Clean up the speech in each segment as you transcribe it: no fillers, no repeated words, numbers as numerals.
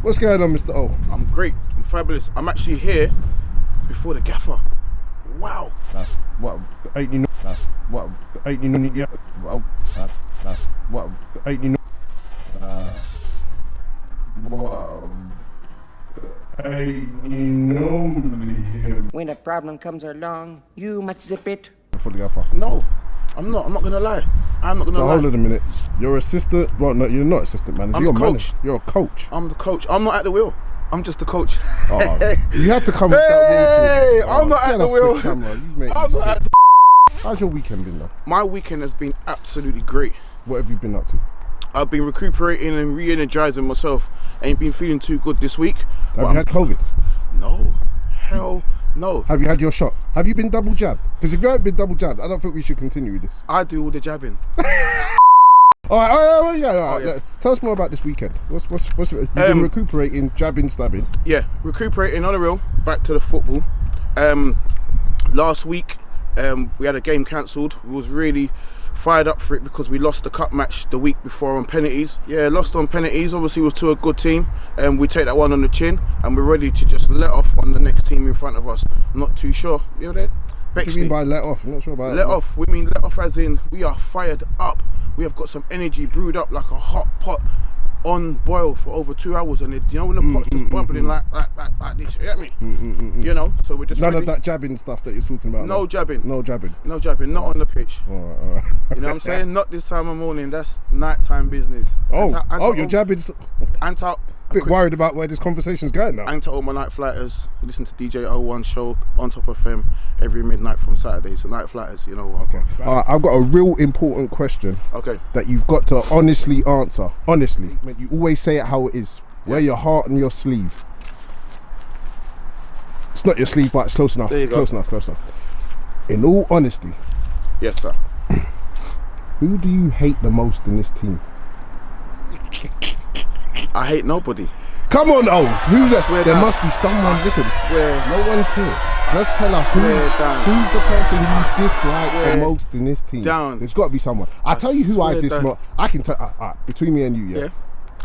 What's going on, Mr. O? I'm great. I'm fabulous. I'm actually here before the gaffer. Wow. That's what ain't you know. That's what ain't you know. Yeah. Well, that's what ain't you know. That's what ain't you normally. When a problem comes along, you must zip it. Before the gaffer. No, I'm not. I'm not gonna lie. I'm not gonna lie. So hold on a minute. You're assistant. Well, no, you're not assistant manager. You're coach. You're a coach. I'm the coach. I'm not at the wheel. I'm just the coach. Oh, you had to come with that Hey, wheel. I'm not at the wheel. I'm not at the. How's your weekend been though? My weekend has been absolutely great. What have you been up to? I've been recuperating and re-energizing myself. Ain't been feeling too good this week. Have you had COVID? No. Hell no. Have you had your shots? Have you been double jabbed? Because if you haven't been double jabbed, I don't think we should continue with this. I do all the jabbing. All right. Tell us more about this weekend. What's you've been recuperating, jabbing, stabbing. Yeah, recuperating on the real. Back to the football. Last week, we had a game cancelled. We was really fired up for it because we lost the cup match the week before on penalties. Yeah, lost on penalties. Obviously, was to a good team, and we take that one on the chin, and we're ready to just let off on the next team in front of us. I'm not too sure. You know that? What do you mean by let off? I'm not sure about let off. We mean let off as in we are fired up. We have got some energy brewed up like a hot pot on boil for over 2 hours, and you know when the pot's just bubbling like this. You get me? You know, so we're just none ready. of that jabbing stuff that you're talking about. No jabbing. No jabbing. No jabbing. Not on the pitch. All right. You know what I'm saying? Not this time of morning. That's nighttime business. You're jabbing. Bit worried about where this conversation's going now. And to all my night flighters, listen to DJ 01 show on Top of FM every midnight from Saturdays. So night flighters, you know. Okay. I've got a real important question. Okay. That you've got to honestly answer. Honestly, you always say it how it is. Wear your heart on your sleeve. It's not your sleeve, but it's close enough. There you go. Close enough. In all honesty. Yes, sir. Who do you hate the most in this team? I hate nobody. Come on, who's there down. must be someone. Listen, Swear. no one's here. Just tell us who's the person you dislike the most in this team. Down. There's got to be someone. I'll tell you who I dislike. I can tell. Between me and you, yeah.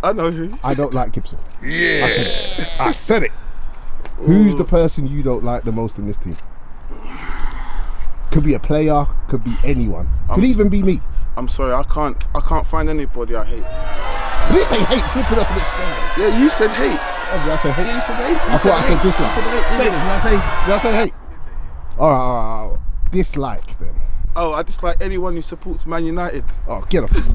I know who. I don't like Gibson. Yeah. I said it. Who's the person you don't like the most in this team? Could be a player. Could be anyone. Could even be me. I'm sorry. I can't find anybody I hate. Did you say hate? Flipping us a bit strong. Yeah, you said hate. Oh, did I say hate? Yeah, you said hate. I thought I said dislike. You said hate. Did I say hate? All right. Dislike then. Oh, I dislike anyone who supports Man United. Oh, get off this.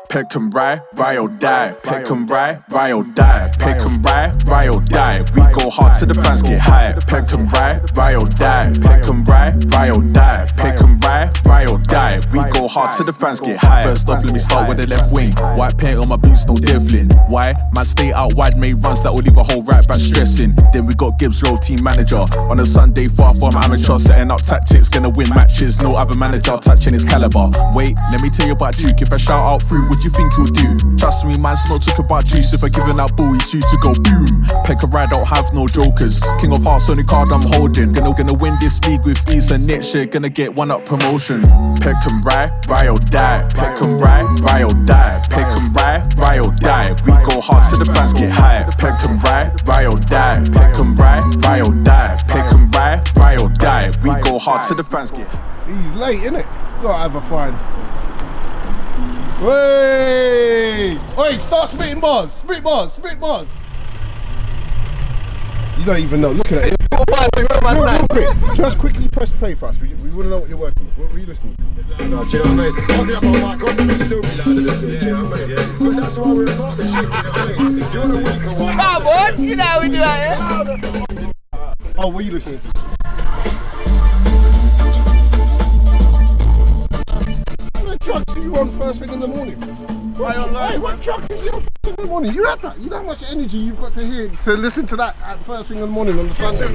Peckham Rye, Rye or die. Peckham Rye, Rye or die. Peckham Rye, Rye or die. We go hard till the fans get high. Peckham Rye, Rye or die. Peckham Rye, Rye or die. Peckham Rye, Rye or die. We go hard till the fans get high. First off, let me start with the left wing. White paint on my boots, no devlin. Why? Man, stay out wide, made runs that will leave a whole right back stressing. Then we got Gibbs, role team manager. On a Sunday, far from amateur, setting up tactics, gonna win matches. No other manager touching his caliber. Wait, let me tell you about Duke. If I shout out through, what you think he'll do? Trust me, man's not talk about juice. If I giving out ball, he's due to go boom. Peckham Rye don't have no jokers. King of Hearts, only card I'm holding. Gonna win this league with ease, and next year gonna get one up promotion. Peckham Rye, Rye or die. Peckham Rye, Rye or die. Peckham Rye, Rye or die. We go hard till the fans get high. Peckham Rye, Rye or die. Peckham Rye, Rye or die. Peckham Rye, Rye or die. We go hard till the fans get high. He's late, innit? Gotta have a fine. Oi, start spitting bars. Spit bars. You don't even know. Look at it. Real quick. Just quickly press play for us. We want to know what you're working with. What were you listening to? No, do you know what I mean? Talking about like, I'm still be like this, you know what I mean? But that's why we're a partnership, you know what I mean? If you're the weaker one. Come on, you know how we do that, yeah? Oh, what are you listening to? What drugs are you on first thing in the morning? What drugs is you on first thing in the morning? You had that. You know how much energy you've got to hear to listen to that at first thing in the morning on the Sunday.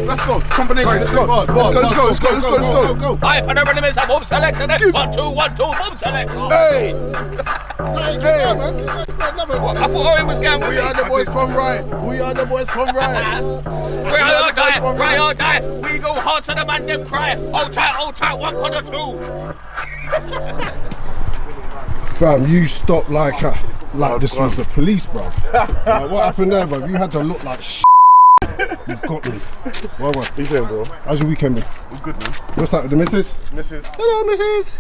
Let's go. Combination. Let's go. Let's go. I put a rhythm is a boom selector. 1 2 1 2 boom selector. Hey. I thought Owen was going with We are the boys from Rye. We are the boys from Rye. We are die, Rye or die. We go hard to the man, them cry. Hold tight, 1 corner 2. Fam, you stopped like this was the police, bruv. Like, what happened there, bruv? You had to look like shit. You've got me. Well, man. How you feeling, bro? How's your weekend been? I'm good, man. What's that with the missus? Hello, missus.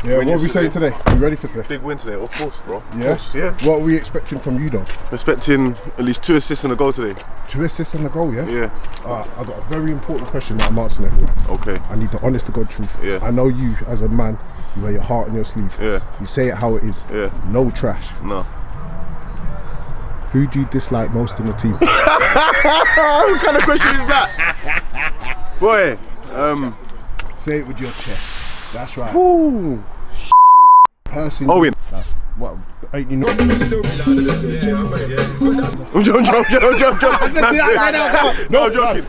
Yeah, what are we saying today? Are you ready for today? Big win today, of course, bro. Yeah? Yeah. What are we expecting from you, though? I'm expecting at least 2 assists and a goal today. 2 assists and a goal, yeah? Yeah. I've got a very important question that I'm asking everyone. Okay. I need the honest to God truth. Yeah. I know you, as a man, you wear your heart on your sleeve. Yeah. You say it how it is. Yeah. No trash. No. Who do you dislike most in the team? What kind of question is that? Boy, Say it with your chest. That's right. Ooh. Person. Owen. That's what. Ain't you know? I'm joking. No, I'm joking.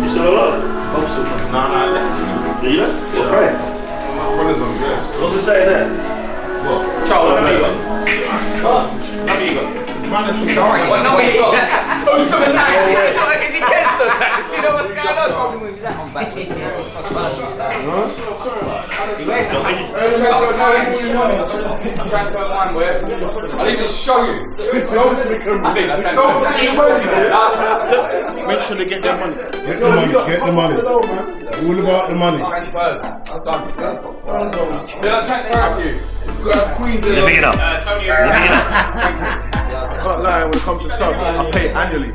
You still alive? No. You left? What, right? What's it saying there? What? Charles, how many you got? What? How many you got? Sorry. What? No, he got. Is he kissed us? Does he know what's going on? Problem with that on back. I'll even show you. Make sure they get their money. Get the money. Get the money. All about the money. I'm done. Did I transfer out to you? Queens Is it big enough? I can't lie, when it comes to subs, I pay annually.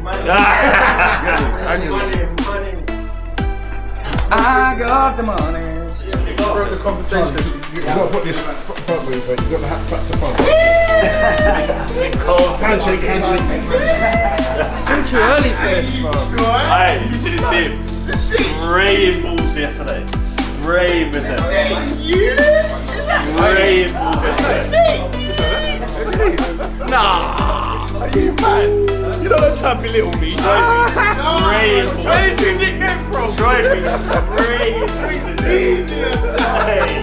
I got the money. Broke the conversation. You got to put this front way, but you got to have back to front. Handshake. Too early for this, bro. Hey, you should have seen him. Spraying balls yesterday. Spraying with them. Spraying balls yesterday. Nah. Are you mad? You don't try to belittle me. Spraying balls. Where did you nick them from? Try me spraying balls. Hey.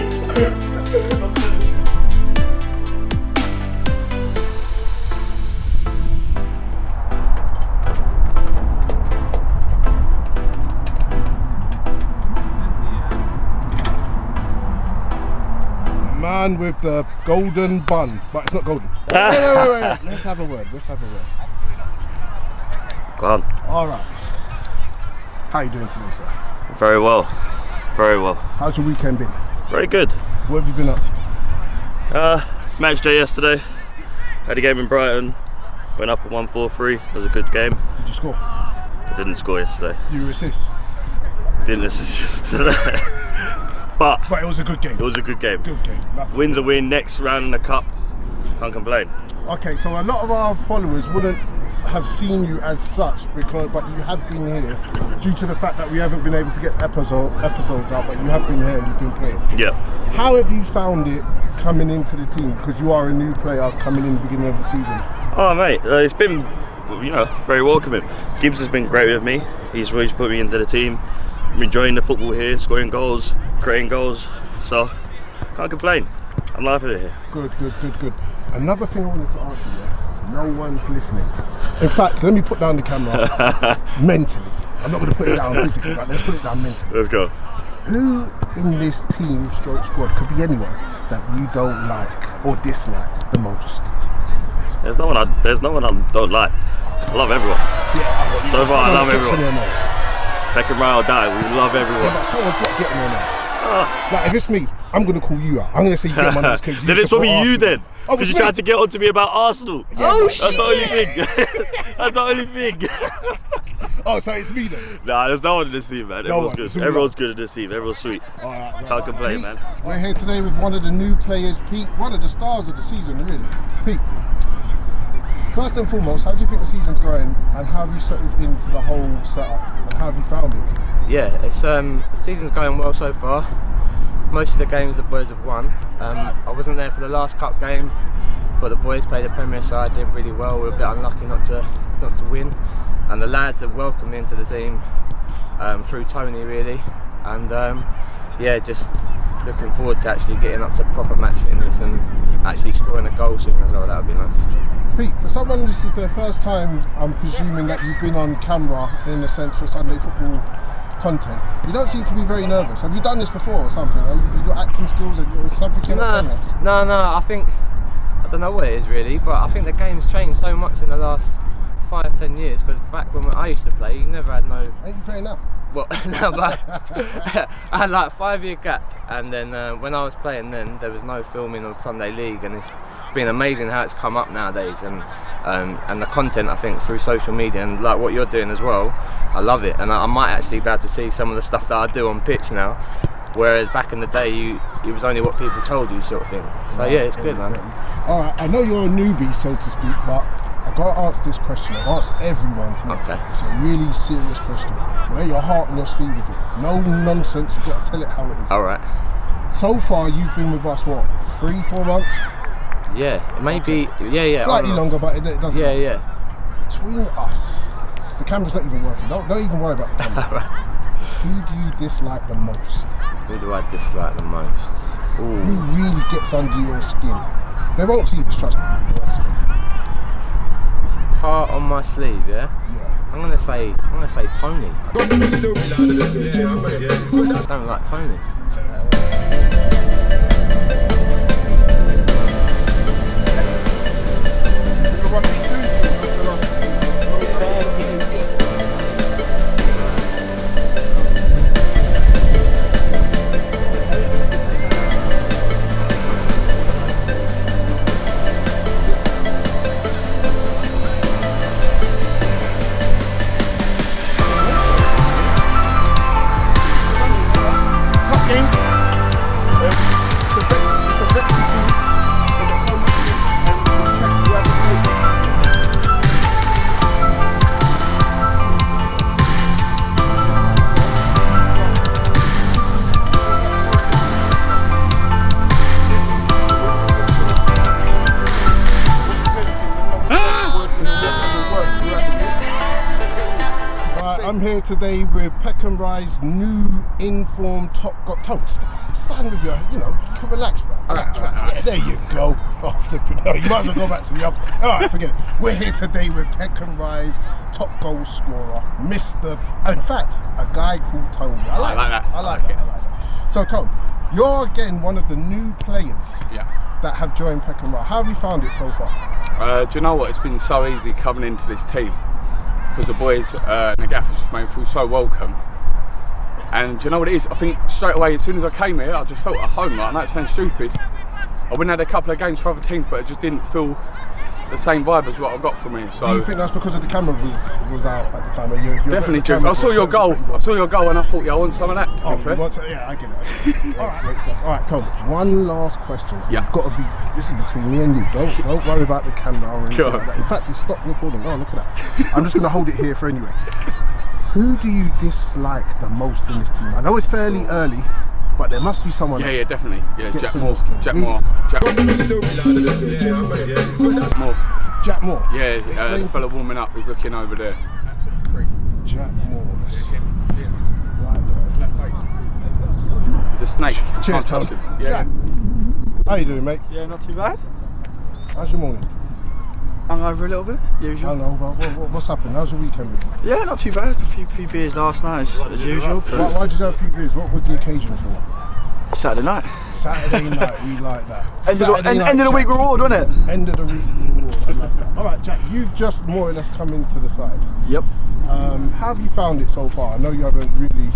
Man with the golden bun, but it's not golden. Wait. Let's have a word. Go on. All right. How you doing today, sir? Very well. Very well. How's your weekend been? Very good. What have you been up to? Match day yesterday. Had a game in Brighton. Went up at 1-4-3. It was a good game. Did you score? I didn't score yesterday. Did you assist? Didn't assist today. But it was a good game. it was a good game. Good game. Lovely. Win's a win. Next round in the cup. Can't complain. Okay, so a lot of our followers wouldn't have seen you as such but you have been here due to the fact that we haven't been able to get episodes out, but you have been here and you've been playing. Yeah. How have you found it coming into the team? Because you are a new player coming in the beginning of the season. Oh mate, it's been very welcoming. Gibbs has been great with me. He's really put me into the team. I'm enjoying the football here, scoring goals, creating goals. So can't complain. I'm laughing at it here. Good. Another thing I wanted to ask you, no one's listening. In fact, let me put down the camera mentally. I'm not going to put it down physically, but let's put it down mentally. Let's go. Who in this team squad could be anyone that you don't like or dislike the most? There's no one I don't like. I love everyone. So far I love everyone. Peckham Rye or die, we love everyone. Yeah, but someone's got to get on your nerves. Like, if it's me, I'm going to call you out. I'm going to say you get my nice because Then it's probably you then. Oh, Because you tried to get on to me about Arsenal. That's the only thing. That's the only thing. Oh, so it's me then? Nah, there's no one in this team, man. Everyone's good. all Everyone's good in this team. Everyone's sweet. Can't complain, Pete, man. We're here today with one of the new players, Pete, one of the stars of the season, really. Pete, first and foremost, how do you think the season's going and how have you settled into the whole setup and how have you found it? Yeah, it's the season's going well so far. Most of the games the boys have won. I wasn't there for the last cup game, but the boys played the Premier side, did really well. We were a bit unlucky not to win, and the lads have welcomed me into the team through Tony really, and yeah, just looking forward to actually getting up to proper match fitness and actually scoring a goal soon as well. That would be nice. Pete, for someone this is their first time, I'm presuming that you've been on camera in a sense for Sunday football content. You don't seem to be very nervous. Have you done this before or something? Have you got acting skills or something you're not telling us? No, I don't know what it is really, but I think the game's changed so much in the last 5-10 years, because back when I used to play, you never had no... Ain't you playing now? Well, no, but I had like a 5-year gap, and then when I was playing then, there was no filming of Sunday League, and it's been amazing how it's come up nowadays, and the content, I think, through social media and like what you're doing as well, I love it, and I might actually be able to see some of the stuff that I do on pitch now, whereas back in the day it was only what people told you sort of thing. So yeah, it's good, man. Alright, I know you're a newbie so to speak, but I've got to answer this question. I've asked everyone today. Okay. It's a really serious question. Wear your heart on your sleeve with it. No nonsense, you've got to tell it how it is. Alright. So far you've been with us what, 3-4 months? Yeah, maybe. Yeah. Slightly longer, but it doesn't matter. Yeah. Between us, the camera's not even working. Don't even worry about the camera. Who do you dislike the most? Who do I dislike the most? Ooh. Who really gets under your skin? They won't see this, trust me. They won't see it. Heart on my sleeve, yeah? Yeah. I'm gonna say Tony. I don't like Tony. I'm here today with Peckham Rye's new informed top got Tone. Stand with your, you can relax, bro. Relax. Yeah, there you go. Oh, flipping. No, you might as well go back to the other. All right, forget it. We're here today with Peckham Rye's top goal scorer, Mr. In fact, a guy called Tony. I like that. So, Tone, you're again one of the new players that have joined Peckham Rye. How have you found it so far? Do you know what? It's been so easy coming into this team, because the boys and the gaffers just made me feel so welcome. And do you know what it is? I think straight away, as soon as I came here, I just felt at home. Like, I know it sounds stupid. I went and had a couple of games for other teams, but it just didn't feel the same vibe as what I got from here. So, do you think that's because of the camera was out at the time? You're definitely, Jim. I saw your goal. And I thought, I want some of that. I get it. All right, great stuff. All right, Tom. One last question. You've got to be. This is between me and you. Don't worry about the camera or anything like that. In fact, it's stopped recording. Oh, look at that. I'm just going to hold it here for anyway. Who do you dislike the most in this team? I know it's fairly early, but there must be someone. Yeah, definitely. Yeah, Jack Moore. Jack Moore. Jack Moore. Yeah, the fella warming up is looking over there. Jack Moore. He's a snake. Cheers, Tom. Yeah. Jack. How you doing, mate? Yeah, not too bad. How's your morning? Hungover a little bit, usual. Hungover? What's happened? How's your weekend been? Yeah, not too bad. A few beers last night, as usual. Why did you have a few beers? What was the occasion for? Saturday night. Saturday night, we like that. End of the week reward, wasn't it? End of the week reward, I love that. All right, Jack, you've just more or less come into the side. Yep. How have you found it so far? I know you haven't really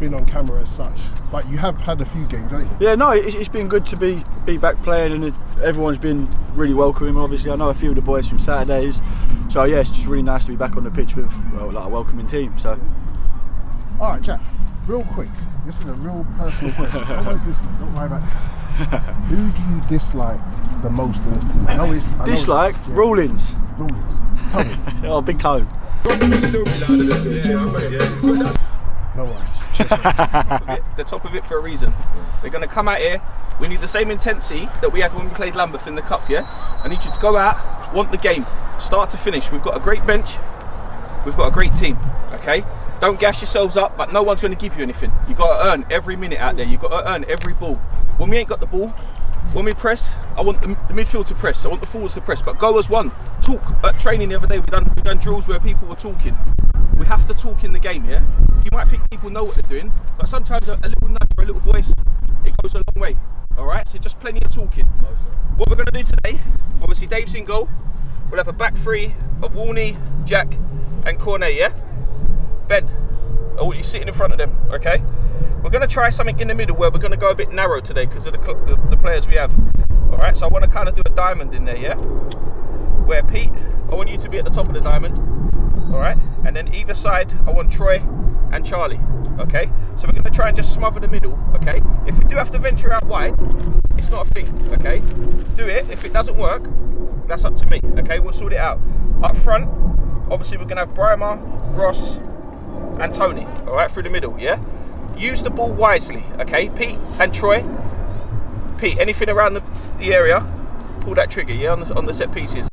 been on camera as such, but you have had a few games, haven't you? Yeah, no, it's been good to be back playing, and everyone's been really welcoming. Obviously, I know a few of the boys from Saturdays, so yeah, it's just really nice to be back on the pitch with like a welcoming team. So, all right, Jack, real quick. This is a real personal question. Always listening. Don't worry about the camera. Who do you dislike the most in this team? I know it's dislike Rawlins. Rawlins. Tony. Oh, big Tone. No worries. Cheers. They're top of it for a reason. They're going to come out here. We need the same intensity that we had when we played Lambeth in the cup. Yeah. I need you to go out, want the game, start to finish. We've got a great bench. We've got a great team. Okay. Don't gas yourselves up, but no one's going to give you anything. You've got to earn every minute out there. You've got to earn every ball. When we ain't got the ball, when we press, I want the midfield to press. I want the forwards to press, but go as one. Talk at training the other day. We done drills where people were talking. We have to talk in the game, yeah? You might think people know what they're doing, but sometimes a little nudge or a little voice, it goes a long way. All right, so just plenty of talking. What we're going to do today, obviously Dave's in goal. We'll have a back three of Warney, Jack, and Cornet, yeah? Ben, I want you sitting in front of them, okay? We're going to try something in the middle where we're going to go a bit narrow today because of the players we have. All right, so I want to kind of do a diamond in there, yeah? Where Pete, I want you to be at the top of the diamond, all right? And then either side, I want Troy and Charlie, okay? So we're going to try and just smother the middle, okay? If we do have to venture out wide, it's not a thing, okay? Do it. If it doesn't work, that's up to me, okay? We'll sort it out. Up front, obviously we're going to have Brymer, Ross, and Tony, all right, through the middle, yeah? Use the ball wisely, okay? Pete and Troy. Pete, anything around the area, pull that trigger, yeah, on the set pieces.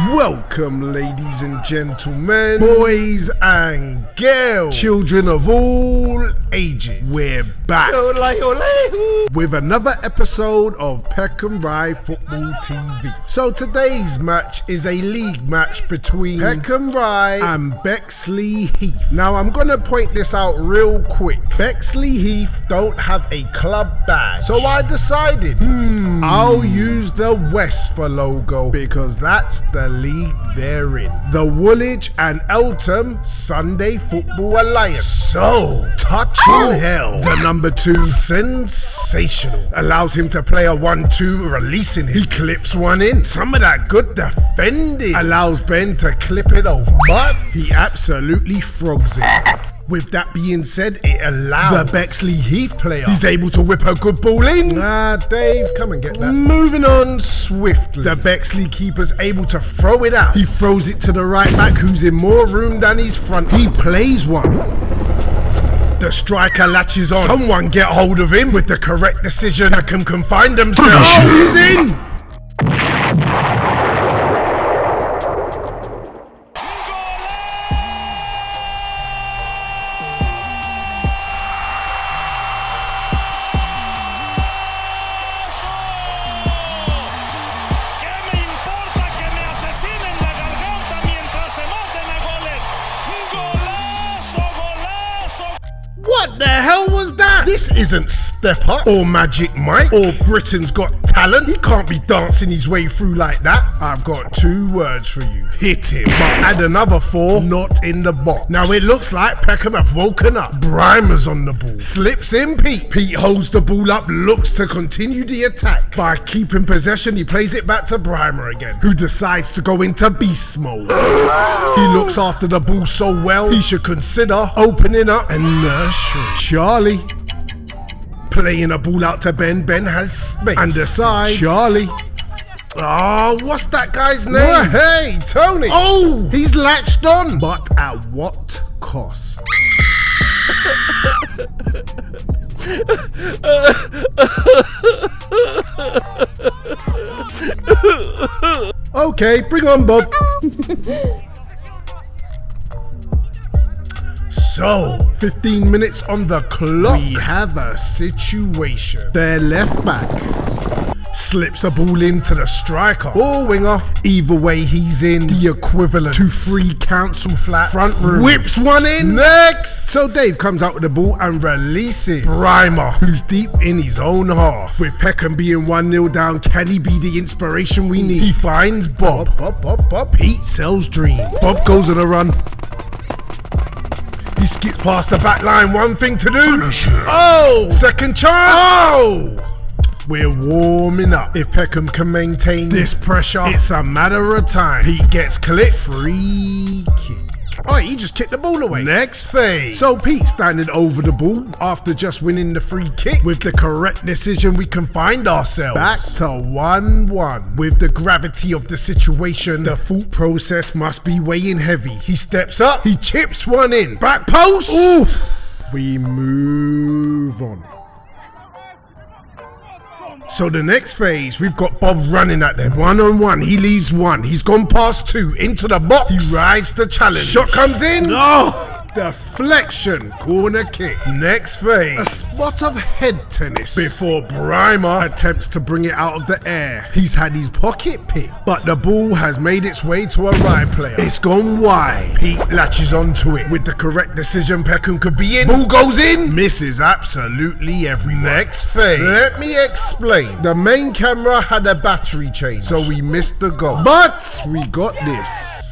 Welcome, ladies and gentlemen, boys and girls, children of all ages. We're back with another episode of Peckham Rye Football TV. So today's match is a league match between Peckham Rye and Bexleyheath. Now I'm gonna point this out real quick. Bexleyheath don't have a club badge, so I decided I'll use the Westford logo because that's the league they're in. The Woolwich and Eltham Sunday Football Alliance. So, touching hell. The number 2, sensational. Allows him to play a 1-2, releasing him. He clips one in. Some of that good defending. Allows Ben to clip it over. But he absolutely frogs it. With that being said, it allows the Bexleyheath player. He's able to whip a good ball in. Dave, come and get that. Moving on swiftly. The Bexley keeper's able to throw it out. He throws it to the right back, who's in more room than his front. He plays one. The striker latches on. Someone get hold of him with the correct decision. Peckham can find themselves. Oh, he's in! What the hell was that? This isn't Step Up or Magic Mike or Britain's Got Talent. He can't be dancing his way through like that. I've got 2 words for you. Hit him. But add another 4, not in the box. Now it looks like Peckham have woken up. Brymer's on the ball. Slips in Pete. Pete holds the ball up, looks to continue the attack. By keeping possession, he plays it back to Brymer again, who decides to go into beast mode. He looks after the ball so well, he should consider opening up and nursery. Charlie. Playing a ball out to Ben. Ben has space. And decides. Charlie. Oh, what's that guy's name? Oh, hey, Tony. Oh, he's latched on. But at what cost? Okay, bring on Bob. So, 15 minutes on the clock. We have a situation. Their left back Slips a ball into the striker or winger. Either way, he's in the equivalent to free council flat front room. Whips one in. Next. So Dave comes out with the ball and releases Brymer, who's deep in his own half. With Peckham being 1-0 down, can he be the inspiration we need? He finds Bob. Pete sells dream. Bob goes on a run. He skips past the back line. One thing to do. Oh, second chance. Oh. We're warming up. If Peckham can maintain this pressure, it's a matter of time. Pete gets clipped. Free kick. Oh, he just kicked the ball away. Next phase. So Pete standing over the ball after just winning the free kick. With the correct decision, we can find ourselves back to 1-1. With the gravity of the situation, the thought process must be weighing heavy. He steps up. He chips one in. Back post. Oof. We move on. So the next phase, we've got Bob running at them. 1-on-1, he leaves one. He's gone past two, into the box. He rides the challenge. Shot comes in. Oh! Deflection, corner kick. Next phase, a spot of head tennis before Brymer attempts to bring it out of the air. He's had his pocket picked, but the ball has made its way to a right player. It's gone wide. Pete latches onto it. With the correct decision, Peckham could be in. Ball goes in. Misses absolutely everyone. Next phase, let me explain. The main camera had a battery change, so we missed the goal. But we got this.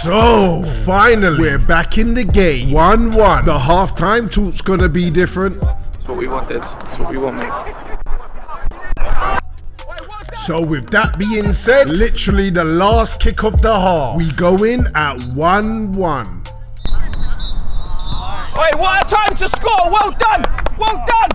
So, finally, we're back in the game. 1-1. The halftime talk's gonna be different. That's what we wanted. That's what we want, mate. So, with that being said, literally the last kick of the half, we go in at 1-1. Wait, what a time to score! Well done! Well done!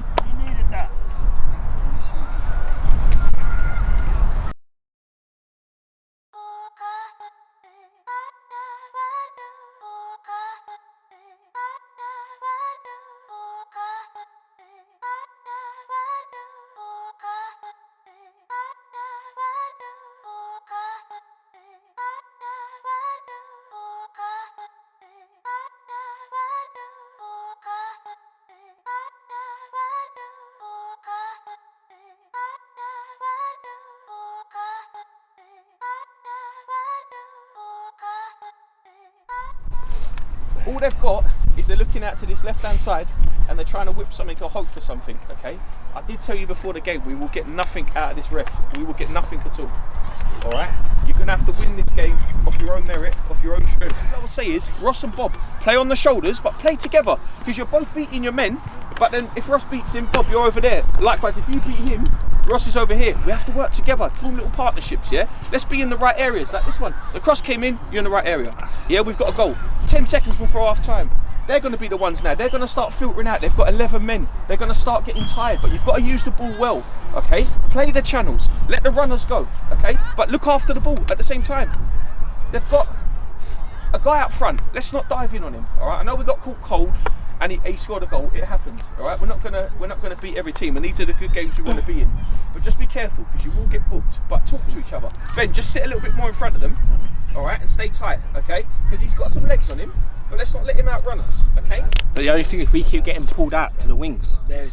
All they've got is they're looking out to this left-hand side and they're trying to whip something or hope for something, okay? I did tell you before the game, we will get nothing out of this ref. We will get nothing at all, all right? You're going to have to win this game off your own merit, off your own strength. What I would say is, Ross and Bob, play on the shoulders, but play together, because you're both beating your men, but then if Ross beats him, Bob, you're over there. Likewise, if you beat him, Ross is over here. We have to work together, form little partnerships, yeah? Let's be in the right areas, like this one. The cross came in, you're in the right area. Yeah, we've got a goal. 10 seconds before half time. They're going to be the ones now. They're going to start filtering out. They've got 11 men. They're going to start getting tired, but you've got to use the ball well, okay? Play the channels. Let the runners go, okay? But look after the ball at the same time. They've got a guy up front. Let's not dive in on him, all right? I know we got caught cold and he scored a goal. It happens, all right? We're not gonna beat every team, and these are the good games we want to be in. But just be careful, because you will get booked. But talk to each other. Ben, just sit a little bit more in front of them, all right, and stay tight, okay? Because he's got some legs on him. But let's not let him outrun us, okay? But the only thing is we keep getting pulled out to the wings. They're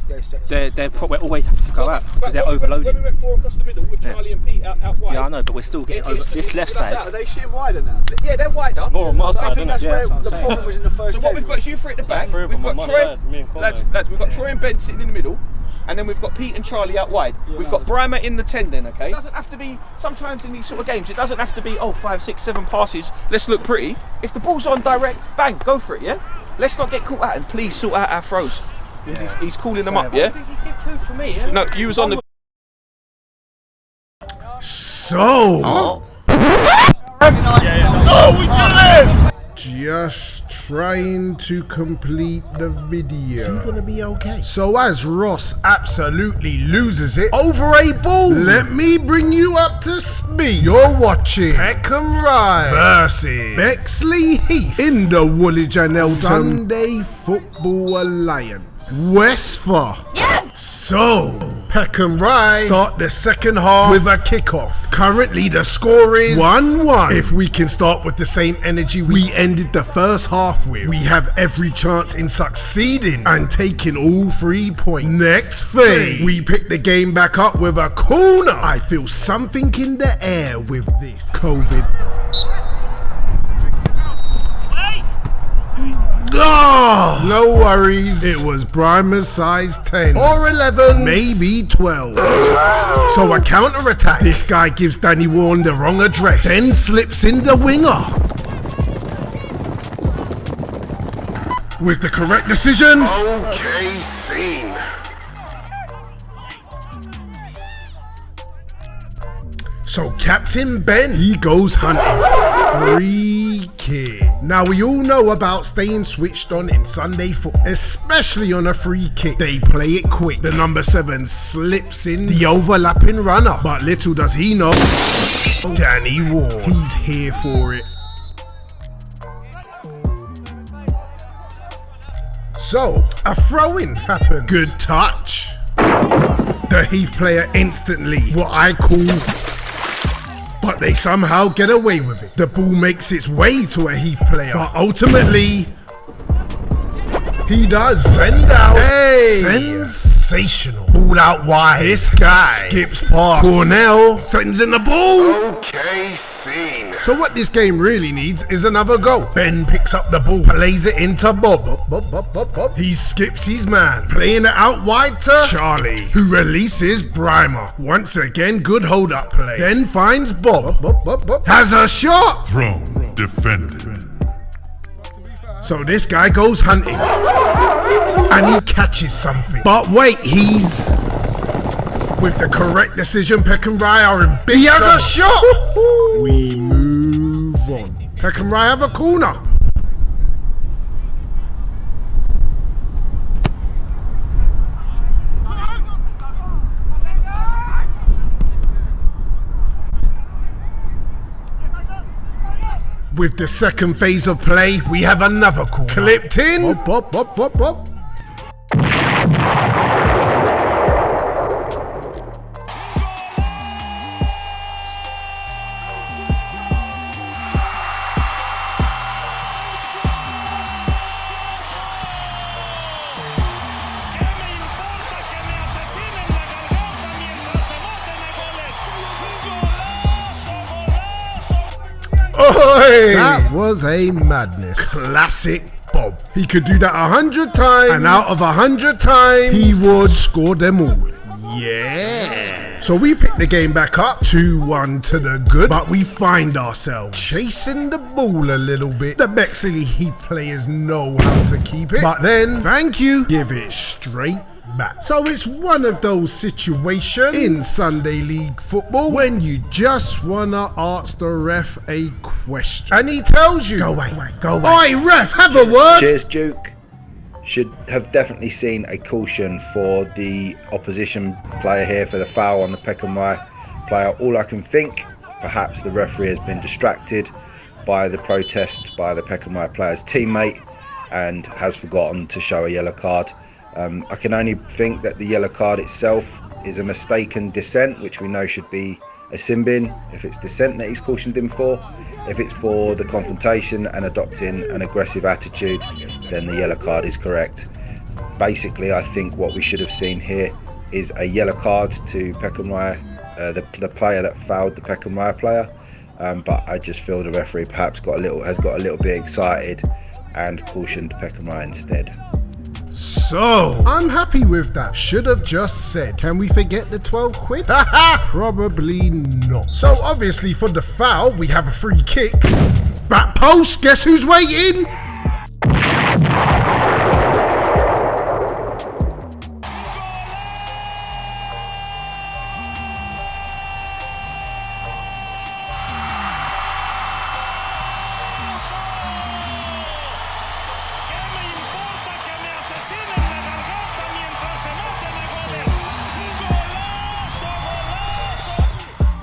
probably always have to go out because they're overloaded. When we went 4 across the middle with Charlie and Pete out wide. Yeah, I know, but we're still getting over this left side. Are they shooting wider now? Yeah, they're wider. More on my side, I think that's where the problem was in the first. So what we've got is you three at the back. We've got Troy, lads, we've got Troy and Ben sitting in the middle. And then we've got Pete and Charlie out wide. Yeah, we've got Brymer in the 10 then, okay? It doesn't have to be, sometimes in these sort of games, it doesn't have to be, 5, 6, 7 passes, let's look pretty. If the ball's on direct, bang, go for it, yeah? Let's not get caught out, and please sort out our throws. Yeah. He's calling them up, yeah? Give 2 for me, yeah? No, you was on the... So... Oh, we did it! Just trying to complete the video. Is he gonna be okay? So as Ross absolutely loses it over a ball, let me bring you up to speed. You're watching Peckham Rye versus Bexleyheath in the Woolwich and Eltham Sunday Football Alliance. Westford. Yeah. So Peckham Rye start the second half with a kickoff. Currently the score is 1-1. If we can start with the same energy we ended the first half with, we have every chance in succeeding and taking all 3 points. Next phase, we pick the game back up with a corner. I feel something in the air with this COVID. Oh, no worries. It was Brimer's size 10 or 11, maybe 12. So a counter attack. This guy gives Danny Warren the wrong address, then slips in the winger. With the correct decision. Okay, scene. So Captain Ben, he goes hunting. Free kick. Now we all know about staying switched on in Sunday football, especially on a free kick. They play it quick. The number 7 slips in the overlapping runner, but little does he know, Danny Ward, he's here for it. So a throw-in happened. Good touch. The Heath player instantly, what I call, but they somehow get away with it. The ball makes its way to a Heath player, but ultimately, he does send out. Hey! Sensational. Ball out wide. This guy skips past. Cornell sends in the ball. Okay, scene. So what this game really needs is another goal. Ben picks up the ball, plays it into Bob. He skips his man, playing it out wide to Charlie, who releases Brimer. Once again, good hold-up play. Then finds Bob. Has a shot. Thrown, defended. So this guy goes hunting, and he catches something. But wait, he's... With the correct decision, Peckham Rye are in big trouble. He has a shot! We move on. Peckham Rye have a corner. With the second phase of play, we have another corner. Clipped in. Bop. That was a madness. Classic Bob. He could do that 100 times, and out of 100 times, he would score them all. Yeah. So we pick the game back up, 2-1 to the good, but we find ourselves chasing the ball a little bit. The Bexleyheath players know how to keep it, but then, thank you, give it straight back. So it's one of those situations in Sunday League football when you just wanna ask the ref a question, and he tells you, go away. Oi, ref, have a word. Cheers, Duke. Should have definitely seen a caution for the opposition player here for the foul on the Peckham Rye player. All I can think, perhaps the referee has been distracted by the protest by the Peckham Rye player's teammate and has forgotten to show a yellow card. I can only think that the yellow card itself is a mistaken dissent, which we know should be a sin bin if it's dissent that he's cautioned him for. If it's for the confrontation and adopting an aggressive attitude, then the yellow card is correct. Basically, I think what we should have seen here is a yellow card to Peckham Rye, the player that fouled the Peckham Rye player. But I just feel the referee perhaps has got a little bit excited and cautioned Peckham Rye instead. So, I'm happy with that. Should have just said, can we forget the 12 quid? Probably not. So obviously for the foul, we have a free kick. Back post, guess who's waiting?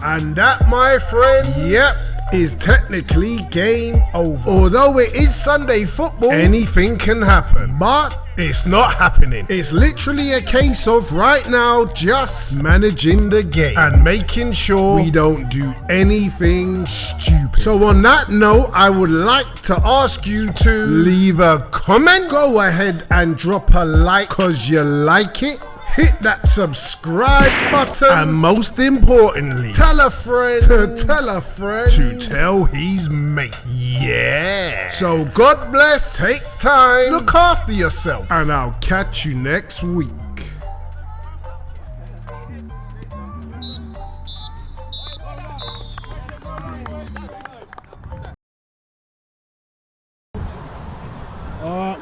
And that, my friend, yep, is technically game over. Although it is Sunday football, anything can happen. But it's not happening. It's literally a case of right now just managing the game and making sure we don't do anything stupid. So on that note, I would like to ask you to leave a comment. Go ahead and drop a like cause you like it. Hit that subscribe button, and most importantly, tell a friend to tell a friend to tell his mate. Yeah. So God bless, take time, look after yourself, and I'll catch you next week.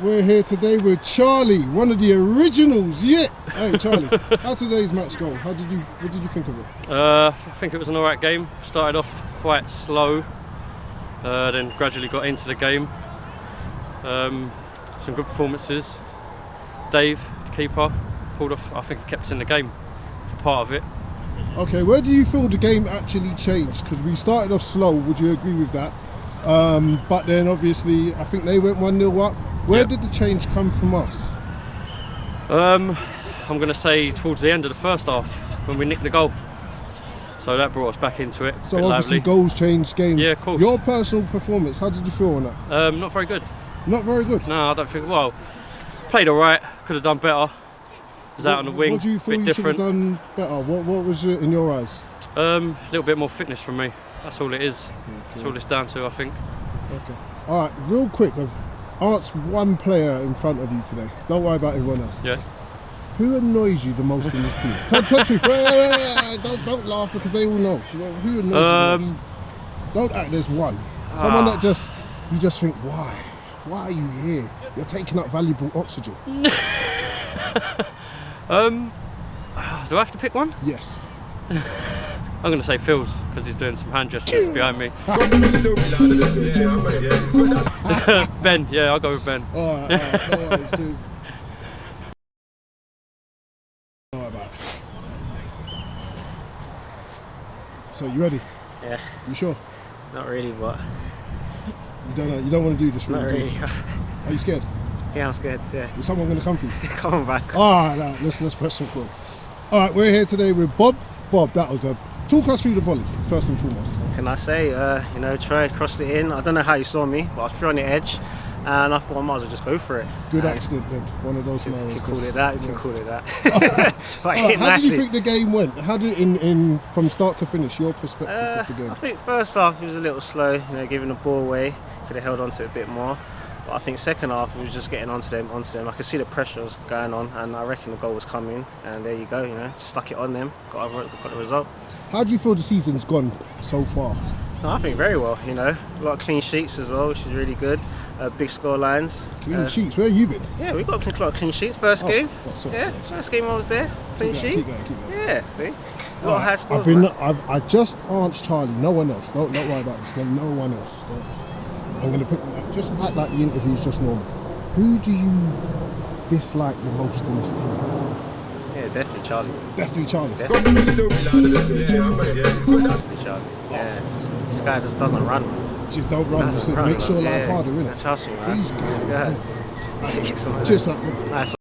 We're here today with Charlie, one of the originals. Yeah. Hey Charlie, how today's match go? What did you think of it? I think it was an alright game. Started off quite slow, then gradually got into the game. Some good performances. Dave, the keeper, pulled off. I think he kept us in the game for part of it. Okay, where do you feel the game actually changed? Because we started off slow. Would you agree with that? But then obviously I think they went 1-0 up. Where did the change come from us? I'm going to say towards the end of the first half when we nicked the goal. So that brought us back into it. So obviously goals change games. Yeah, of course. Your personal performance, how did you feel on that? Not very good. Not very good? No, I don't think. Well, played alright. Could have done better. Was out on the wing. What do you feel you should have done better? What was it in your eyes? A little bit more fitness from me. That's all it is. Okay. That's all it's down to, I think. Okay. All right, real quick. Ask one player in front of you today. Don't worry about everyone else. Yeah. Who annoys you the most in this team? Tell truth. Don't laugh because they all know. Who annoys you the most? Don't act. There's one. Someone that you just think, why? Why are you here? You're taking up valuable oxygen. Do I have to pick one? Yes. I'm going to say Phil's because he's doing some hand gestures behind me. Ben, yeah, I'll go with Ben. Alright, no worries, cheers. So you ready? Yeah. You sure? Not really, but you don't want to do this really? Not really. Are you scared? Yeah, I'm scared, yeah. Is someone going to come for you? Come on back. Alright, let's press some call. Alright, we're here today with Bob. Bob, that was talk us through the volley, first and foremost. Can I say, Troy crossed it in. I don't know how you saw me, but I was on the edge and I thought I might as well just go for it. Good accident then, one of those scenarios. You can call it that, you can call it that. How did you think the game went? How did in from start to finish, your perspective of the game? I think first half it was a little slow, giving the ball away. Could have held on to it a bit more. But I think second half it was just getting onto them. I could see the pressure was going on and I reckon the goal was coming and there you go, just stuck it on them, got the result. How do you feel the season's gone so far? No, I think very well, a lot of clean sheets as well, which is really good. Big score lines. Clean sheets, where have you been? Yeah, we got a lot of clean sheets first game. First game I was there, clean sheet. Keep going. Yeah, see? A lot of high scores. I just asked Charlie, no one else, don't worry about this, no one else. I'm going to put, just act like the interview's just normal. Who do you dislike the most in this team? Yeah, definitely Charlie. Definitely Charlie. Definitely Charlie. Yeah. This guy just doesn't run. Just don't run. Just make sure life harder, innit? Trust me, man. These guys. Cheers, man. Nice.